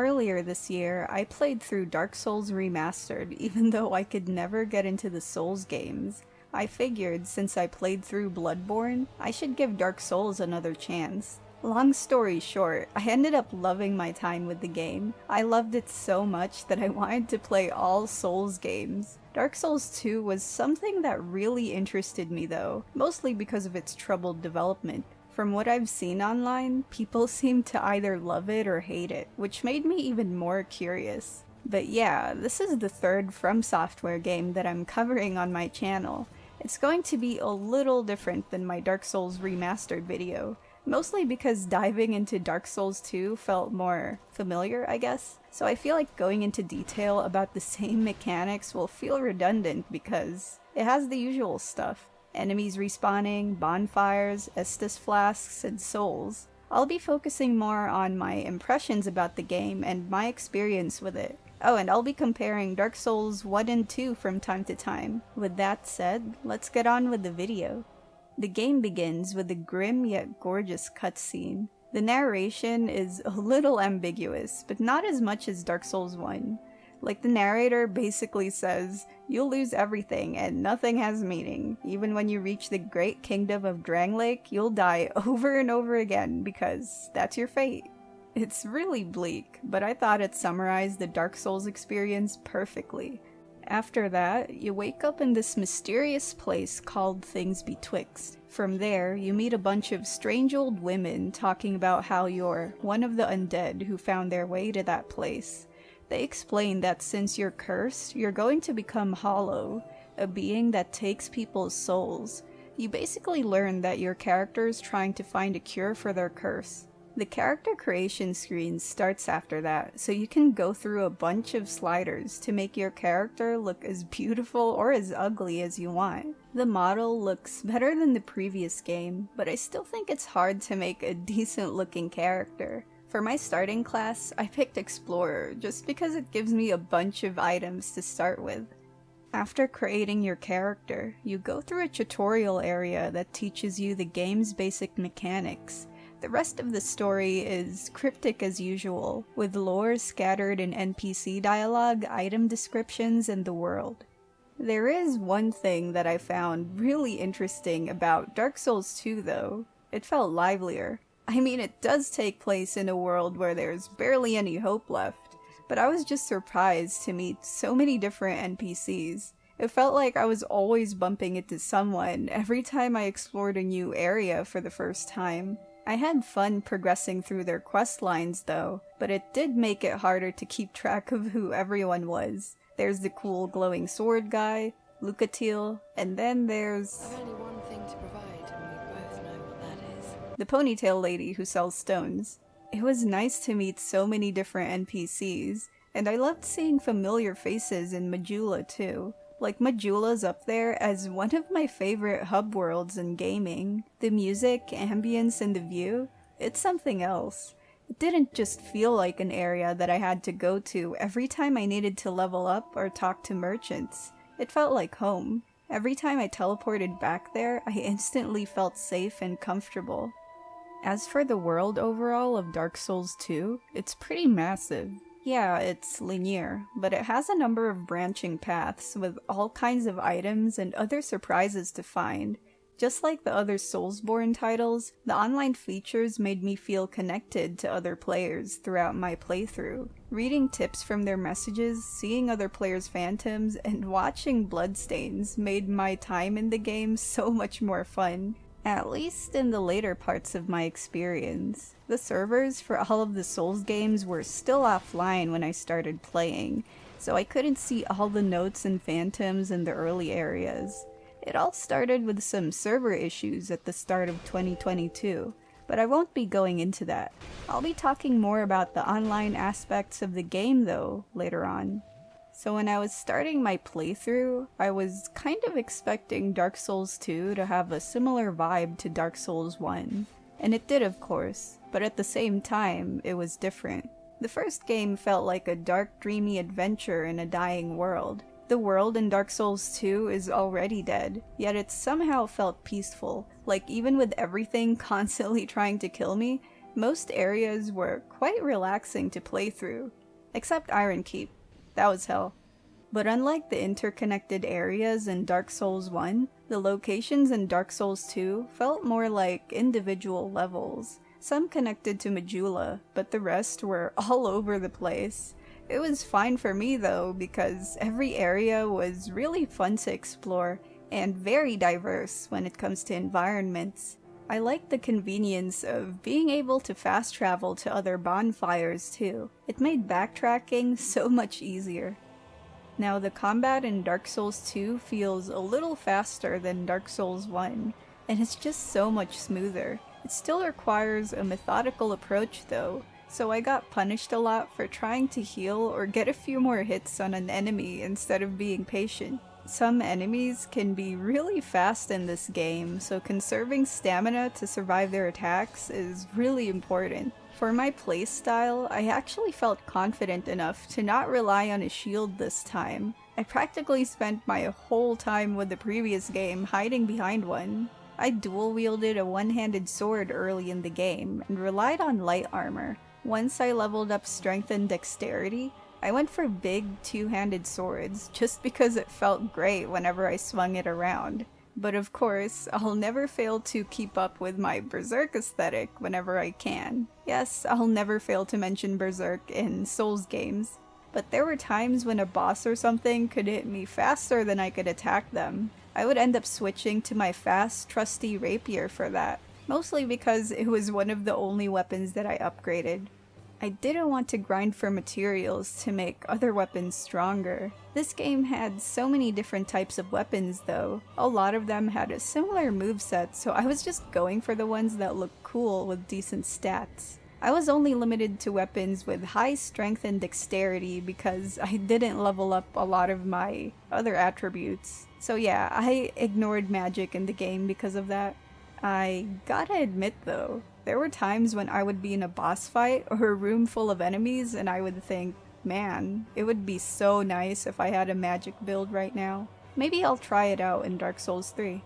Earlier this year, I played through Dark Souls Remastered even though I could never get into the Souls games. I figured since I played through Bloodborne, I should give Dark Souls another chance. Long story short, I ended up loving my time with the game. I loved it so much that I wanted to play all Souls games. Dark Souls 2 was something that really interested me though, mostly because of its troubled development. From what I've seen online, people seem to either love it or hate it, which made me even more curious. But yeah, this is the third From Software game that I'm covering on my channel. It's going to be a little different than my Dark Souls Remastered video, mostly because diving into Dark Souls 2 felt more familiar, I guess. So I feel like going into detail about the same mechanics will feel redundant because it has the usual stuff. Enemies respawning, bonfires, Estus flasks, and souls. I'll be focusing more on my impressions about the game and my experience with it. Oh, and I'll be comparing Dark Souls 1 and 2 from time to time. With that said, let's get on with the video. The game begins with a grim yet gorgeous cutscene. The narration is a little ambiguous, but not as much as Dark Souls 1. Like, the narrator basically says, you'll lose everything and nothing has meaning. Even when you reach the great kingdom of Drangleic, you'll die over and over again because that's your fate. It's really bleak, but I thought it summarized the Dark Souls experience perfectly. After that, you wake up in this mysterious place called Things Betwixt. From there, you meet a bunch of strange old women talking about how you're one of the undead who found their way to that place. They explain that since you're cursed, you're going to become hollow, a being that takes people's souls. You basically learn that your character is trying to find a cure for their curse. The character creation screen starts after that, so you can go through a bunch of sliders to make your character look as beautiful or as ugly as you want. The model looks better than the previous game, but I still think it's hard to make a decent looking character. For my starting class, I picked Explorer just because it gives me a bunch of items to start with. After creating your character, you go through a tutorial area that teaches you the game's basic mechanics. The rest of the story is cryptic as usual, with lore scattered in NPC dialogue, item descriptions, and the world. There is one thing that I found really interesting about Dark Souls 2 though. It felt livelier. I mean, it does take place in a world where there's barely any hope left, but I was just surprised to meet so many different NPCs. It felt like I was always bumping into someone every time I explored a new area for the first time. I had fun progressing through their quest lines though, but it did make it harder to keep track of who everyone was. There's the cool glowing sword guy, Lucatil, and then there's I've only one thing to provide, and we both know what that is. the ponytail lady who sells stones. It was nice to meet so many different NPCs, and I loved seeing familiar faces in Majula too. Like, Majula's up there as one of my favorite hub worlds in gaming. The music, ambience, and the view, it's something else. It didn't just feel like an area that I had to go to every time I needed to level up or talk to merchants. It felt like home. Every time I teleported back there, I instantly felt safe and comfortable. As for the world overall of Dark Souls 2, it's pretty massive. Yeah, it's linear, but it has a number of branching paths with all kinds of items and other surprises to find. Just like the other Soulsborne titles, the online features made me feel connected to other players throughout my playthrough. Reading tips from their messages, seeing other players' phantoms, and watching bloodstains made my time in the game so much more fun. At least in the later parts of my experience. The servers for all of the Souls games were still offline when I started playing, so I couldn't see all the notes and phantoms in the early areas. It all started with some server issues at the start of 2022, but I won't be going into that. I'll be talking more about the online aspects of the game though, later on. So when I was starting my playthrough, I was kind of expecting Dark Souls 2 to have a similar vibe to Dark Souls 1. And it did, of course, but at the same time, it was different. The first game felt like a dark, dreamy adventure in a dying world. The world in Dark Souls 2 is already dead, yet it somehow felt peaceful. Like, even with everything constantly trying to kill me, Most areas were quite relaxing to play through, except Iron Keep. That was hell. But unlike the interconnected areas in Dark Souls 1, the locations in Dark Souls 2 felt more like individual levels. Some connected to Majula, but the rest were all over the place. It was fine for me though, because every area was really fun to explore and very diverse when it comes to environments. I liked the convenience of being able to fast travel to other bonfires too. It made backtracking so much easier. Now the combat in Dark Souls 2 feels a little faster than Dark Souls 1, and it's just so much smoother. It still requires a methodical approach though, so I got punished a lot for trying to heal or get a few more hits on an enemy instead of being patient. Some enemies can be really fast in this game, so conserving stamina to survive their attacks is really important. For my playstyle, I actually felt confident enough to not rely on a shield this time. I practically spent my whole time with the previous game hiding behind one. I dual-wielded a one-handed sword early in the game and relied on light armor. Once I leveled up strength and dexterity, I went for big two-handed swords just because it felt great whenever I swung it around. But of course, I'll never fail to keep up with my Berserk aesthetic whenever I can. Yes, I'll never fail to mention Berserk in Souls games. But there were times when a boss or something could hit me faster than I could attack them. I would end up switching to my fast, trusty rapier for that, mostly because it was one of the only weapons that I upgraded. I didn't want to grind for materials to make other weapons stronger. This game had so many different types of weapons though. A lot of them had a similar moveset, so I was just going for the ones that looked cool with decent stats. I was only limited to weapons with high strength and dexterity because I didn't level up a lot of my other attributes. So yeah, I ignored magic in the game because of that. I gotta admit though, there were times when I would be in a boss fight or a room full of enemies and I would think, man, it would be so nice if I had a magic build right now. Maybe I'll try it out in Dark Souls 3.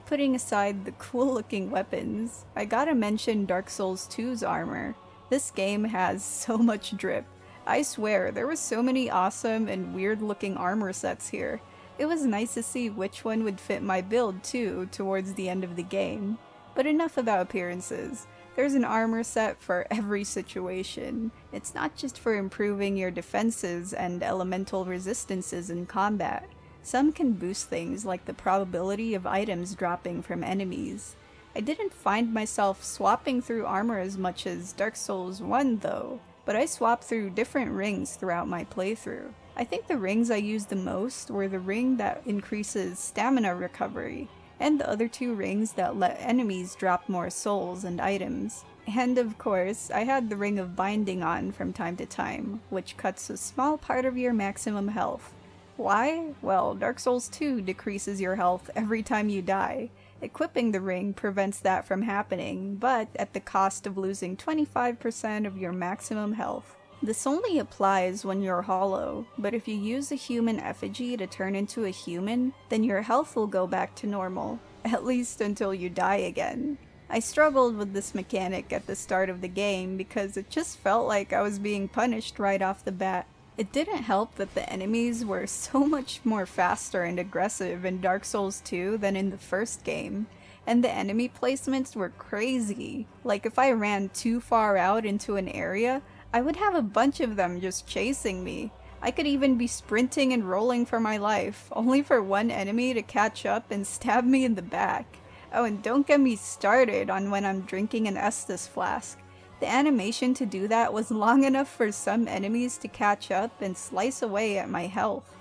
Putting aside the cool looking weapons, I gotta mention Dark Souls 2's armor. This game has so much drip. I swear, there were so many awesome and weird looking armor sets here. It was nice to see which one would fit my build too towards the end of the game. But enough about appearances. There's an armor set for every situation. It's not just for improving your defenses and elemental resistances in combat. Some can boost things like the probability of items dropping from enemies. I didn't find myself swapping through armor as much as Dark Souls 1 though, but I swapped through different rings throughout my playthrough. I think the rings I used the most were the ring that increases stamina recovery, and the other two rings that let enemies drop more souls and items. And of course, I had the ring of binding on from time to time, which cuts a small part of your maximum health. Why? Well, Dark Souls 2 decreases your health every time you die. Equipping the ring prevents that from happening, but at the cost of losing 25% of your maximum health. This only applies when you're hollow, but if you use a human effigy to turn into a human, then your health will go back to normal, at least until you die again. I struggled with this mechanic at the start of the game because it just felt like I was being punished right off the bat. It didn't help that the enemies were so much more faster and aggressive in Dark Souls 2 than in the first game, and the enemy placements were crazy. Like if I ran too far out into an area, I would have a bunch of them just chasing me. I could even be sprinting and rolling for my life, only for one enemy to catch up and stab me in the back. Oh, and don't get me started on when I'm drinking an Estus flask. The animation to do that was long enough for some enemies to catch up and slice away at my health.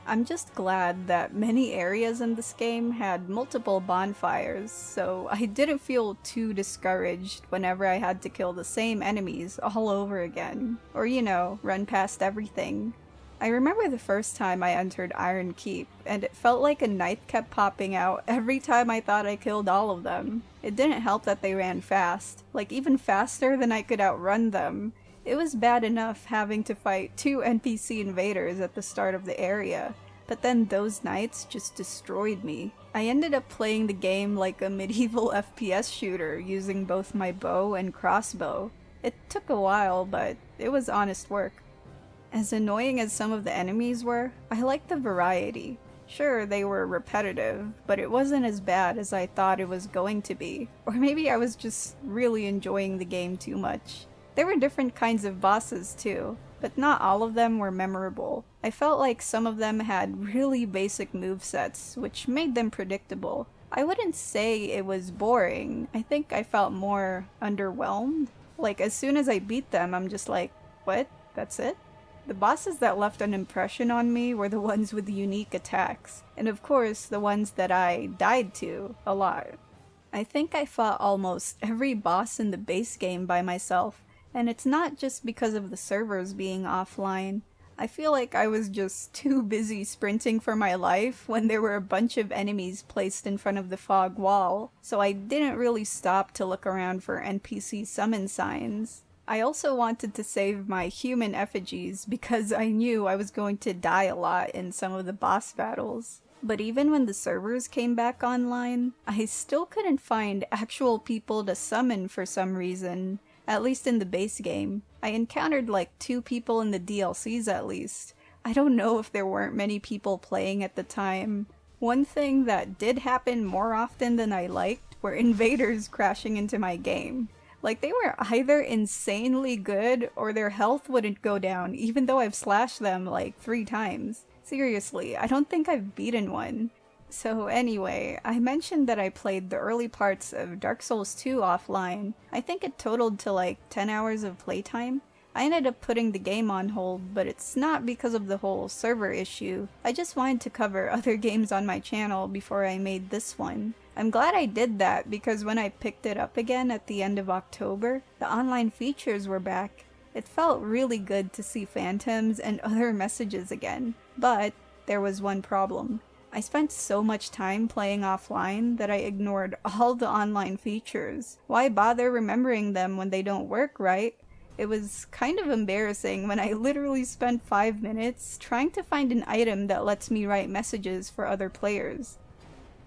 I'm just glad that many areas in this game had multiple bonfires, so I didn't feel too discouraged whenever I had to kill the same enemies all over again, or run past everything. I remember the first time I entered Iron Keep, and it felt like a knife kept popping out every time I thought I killed all of them. It didn't help that they ran fast, like even faster than I could outrun them. It was bad enough having to fight 2 NPC invaders at the start of the area. but then those nights just destroyed me. I ended up playing the game like a medieval FPS shooter using both my bow and crossbow. It took a while, but it was honest work. As annoying as some of the enemies were, I liked the variety. Sure, they were repetitive, but it wasn't as bad as I thought it was going to be. Or maybe I was just really enjoying the game too much. There were different kinds of bosses too, but not all of them were memorable. I felt like some of them had really basic movesets, which made them predictable. I wouldn't say it was boring. I think I felt more underwhelmed. Like, as soon as I beat them, I'm just like, what? That's it? The bosses that left an impression on me were the ones with unique attacks, and of course the ones that I died to a lot. I think I fought almost every boss in the base game by myself, and it's not just because of the servers being offline. I feel like I was just too busy sprinting for my life when there were a bunch of enemies placed in front of the fog wall, so I didn't really stop to look around for NPC summon signs. I also wanted to save my human effigies because I knew I was going to die a lot in some of the boss battles. But even when the servers came back online, I still couldn't find actual people to summon for some reason, at least in the base game. I encountered like 2 people in the DLCs at least. I don't know if there weren't many people playing at the time. One thing that did happen more often than I liked were invaders crashing into my game. Like, they were either insanely good or their health wouldn't go down, even though I've slashed them like 3 times. Seriously, I don't think I've beaten one. So anyway, I mentioned that I played the early parts of Dark Souls 2 offline. I think it totaled to like 10 hours of playtime. I ended up putting the game on hold, but it's not because of the whole server issue. I just wanted to cover other games on my channel before I made this one. I'm glad I did that because when I picked it up again at the end of October, the online features were back. It felt really good to see phantoms and other messages again, but there was one problem. I spent so much time playing offline that I ignored all the online features. Why bother remembering them when they don't work, right? It was kind of embarrassing when I literally spent 5 minutes trying to find an item that lets me write messages for other players.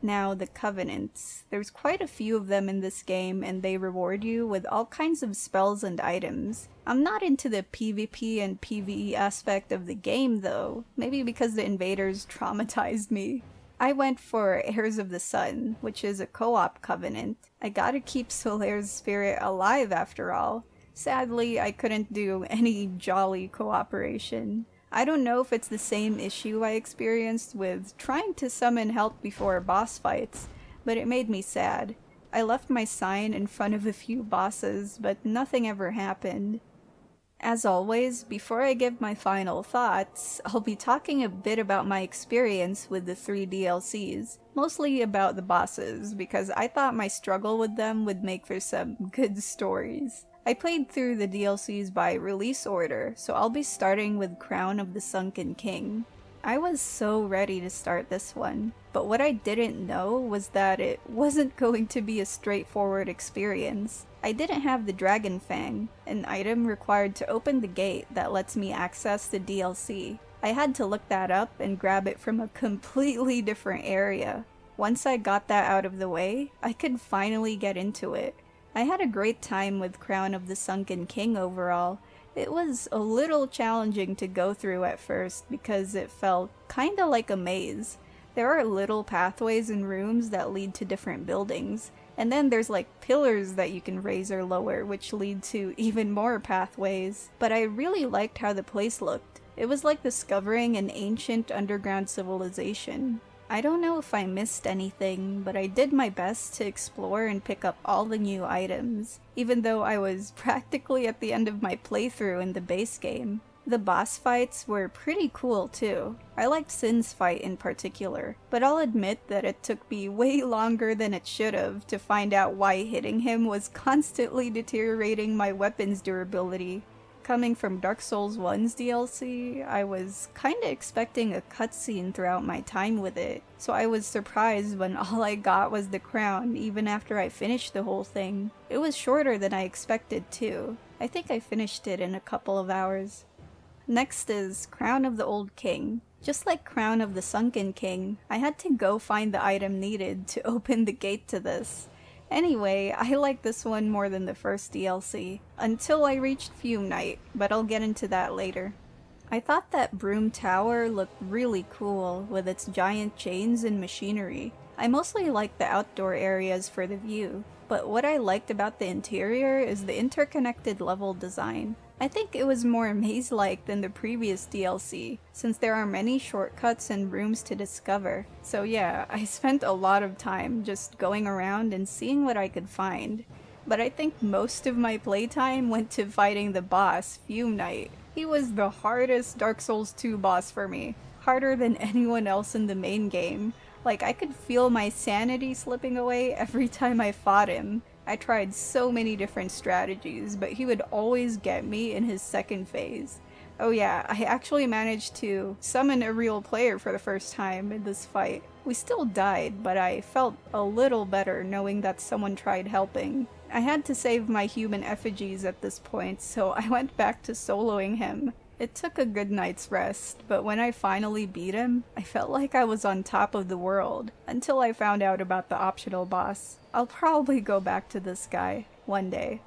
Now, the Covenants. There's quite a few of them in this game, and they reward you with all kinds of spells and items. I'm not into the PvP and PvE aspect of the game, though. Maybe because the invaders traumatized me. I went for Heirs of the Sun, which is a co-op covenant. I gotta keep Solaire's spirit alive after all. Sadly, I couldn't do any jolly cooperation. I don't know if it's the same issue I experienced with trying to summon help before boss fights, but it made me sad. I left my sign in front of a few bosses, but nothing ever happened. As always, before I give my final thoughts, I'll be talking a bit about my experience with the 3 DLCs, mostly about the bosses, because I thought my struggle with them would make for some good stories. I played through the DLCs by release order, so I'll be starting with Crown of the Sunken King. I was so ready to start this one, but what I didn't know was that it wasn't going to be a straightforward experience. I didn't have the Dragon Fang, an item required to open the gate that lets me access the DLC. I had to look that up and grab it from a completely different area. Once I got that out of the way, I could finally get into it. I had a great time with Crown of the Sunken King overall. It was a little challenging to go through at first because it felt kinda like a maze. There are little pathways and rooms that lead to different buildings, and then there's like pillars that you can raise or lower which lead to even more pathways. But I really liked how the place looked. It was like discovering an ancient underground civilization. I don't know if I missed anything, but I did my best to explore and pick up all the new items, even though I was practically at the end of my playthrough in the base game. The boss fights were pretty cool too. I liked Sin's fight in particular, but I'll admit that it took me way longer than it should have to find out why hitting him was constantly deteriorating my weapon's durability. Coming from Dark Souls 1's DLC, I was kinda expecting a cutscene throughout my time with it, so I was surprised when all I got was the crown even after I finished the whole thing. It was shorter than I expected too. I think I finished it in a couple of hours. Next is Crown of the Old King. Just like Crown of the Sunken King, I had to go find the item needed to open the gate to this. Anyway, I like this one more than the first DLC, until I reached Fume Night, but I'll get into that later. I thought that Broom Tower looked really cool with its giant chains and machinery. I mostly liked the outdoor areas for the view, but what I liked about the interior is the interconnected level design. I think it was more maze-like than the previous DLC, since there are many shortcuts and rooms to discover. So yeah, I spent a lot of time just going around and seeing what I could find. But I think most of my playtime went to fighting the boss, Fume Knight. He was the hardest Dark Souls 2 boss for me, harder than anyone else in the main game. Like, I could feel my sanity slipping away every time I fought him. I tried so many different strategies, but he would always get me in his second phase. Oh yeah, I actually managed to summon a real player for the first time in this fight. We still died, but I felt a little better knowing that someone tried helping. I had to save my human effigies at this point, so I went back to soloing him. It took a good night's rest, but when I finally beat him, I felt like I was on top of the world, until I found out about the optional boss. I'll probably go back to this guy one day.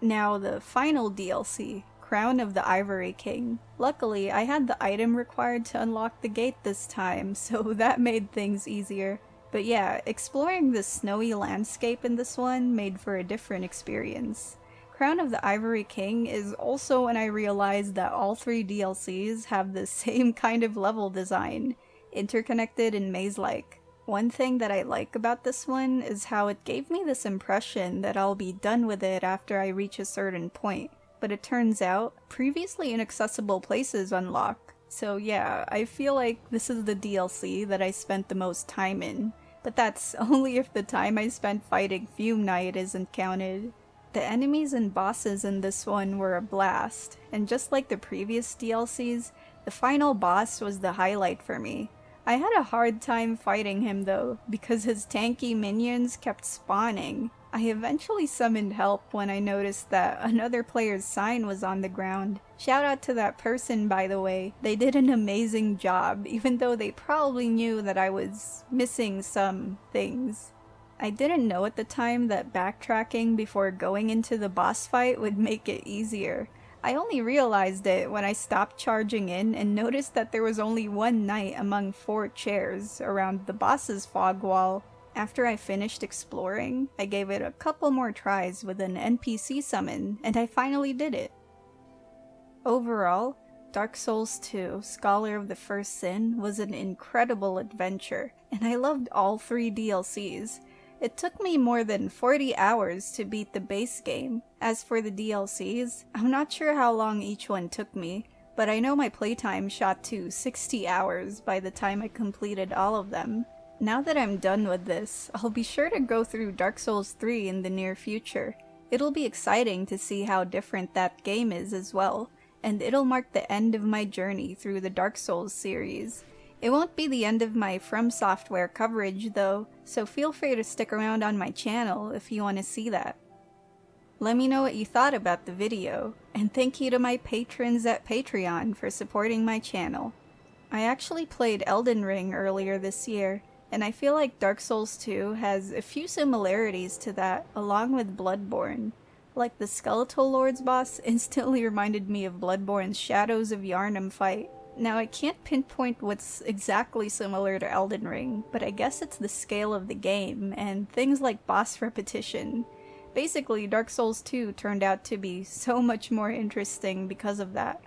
Now the final DLC, Crown of the Ivory King. Luckily, I had the item required to unlock the gate this time, so that made things easier. But yeah, exploring the snowy landscape in this one made for a different experience. Crown of the Ivory King is also when I realized that all 3 DLCs have the same kind of level design, interconnected and maze-like. One thing that I like about this one is how it gave me this impression that I'll be done with it after I reach a certain point, but it turns out previously inaccessible places unlock. So yeah, I feel like this is the DLC that I spent the most time in, but that's only if the time I spent fighting Fume Knight isn't counted. The enemies and bosses in this one were a blast, and just like the previous DLCs, the final boss was the highlight for me. I had a hard time fighting him though, because his tanky minions kept spawning. I eventually summoned help when I noticed that another player's sign was on the ground. Shout out to that person, by the way. They did an amazing job, even though they probably knew that I was missing some things. I didn't know at the time that backtracking before going into the boss fight would make it easier. I only realized it when I stopped charging in and noticed that there was only one knight among 4 chairs around the boss's fog wall. After I finished exploring, I gave it a couple more tries with an NPC summon, and I finally did it. Overall, Dark Souls 2: Scholar of the First Sin was an incredible adventure, and I loved all 3 DLCs. It took me more than 40 hours to beat the base game. As for the DLCs, I'm not sure how long each one took me, but I know my playtime shot to 60 hours by the time I completed all of them. Now that I'm done with this, I'll be sure to go through Dark Souls 3 in the near future. It'll be exciting to see how different that game is as well, and it'll mark the end of my journey through the Dark Souls series. It won't be the end of my From Software coverage though, so feel free to stick around on my channel if you want to see that. Let me know what you thought about the video, and thank you to my patrons at Patreon for supporting my channel. I actually played Elden Ring earlier this year, and I feel like Dark Souls 2 has a few similarities to that along with Bloodborne. Like the Skeletal Lord's boss instantly reminded me of Bloodborne's Shadows of Yharnam fight. Now, I can't pinpoint what's exactly similar to Elden Ring, but I guess it's the scale of the game, and things like boss repetition. Basically, Dark Souls 2 turned out to be so much more interesting because of that.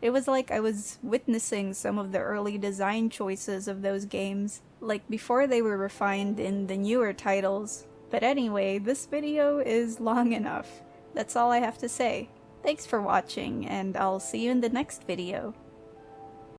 It was like I was witnessing some of the early design choices of those games, like before they were refined in the newer titles. But anyway, this video is long enough. That's all I have to say. Thanks for watching, and I'll see you in the next video.